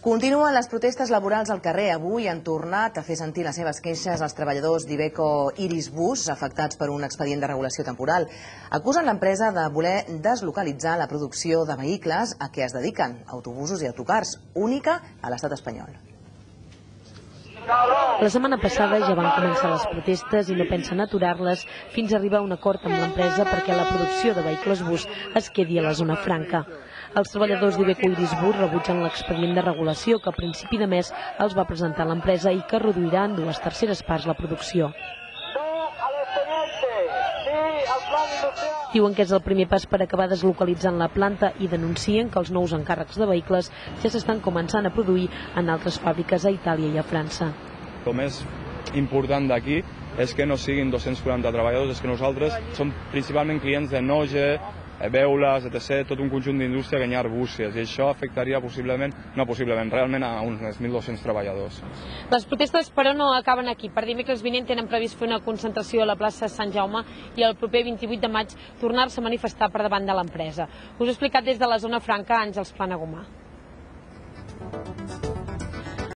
Continuen les protestes laborals al carrer. Avui han tornat a fer sentir les seves queixes els treballadors d'Iveco Iris Bus, afectats per un expedient de regulació temporal. Acusen l'empresa de voler deslocalitzar la producció de vehicles a què es dediquen, autobusos i autocars, única a l'estat espanyol. La setmana passada ja van començar les protestes i no pensen aturar-les fins a arribar a un acord amb l'empresa perquè la producció de vehicles bus es quedi a la zona franca. Els treballadors d'Iveco Iris Bus rebutgen l'expedient de regulació que a principi de mes els va presentar l'empresa i que reduirà en 2/3 parts la producció. Diuen que és el primer pas per acabar deslocalitzant la planta i denuncien que els nous encàrrecs de vehicles ja s'estan començant a produir en altres fàbriques a Itàlia i a França. El més important d'aquí és que no siguin 240 treballadors, és que nosaltres som principalment clients de Noge, Beules, etc., tot un conjunt d'indústria que hi ha arbúcies, i això afectaria realment a uns 1.200 treballadors. Les protestes, però, no acaben aquí. Per dimecres vinent tenen previst fer una concentració a la plaça Sant Jaume i el proper 28 de maig tornar-se a manifestar per davant de l'empresa. Us ho he explicat des de la zona franca, Àngels Planagumà.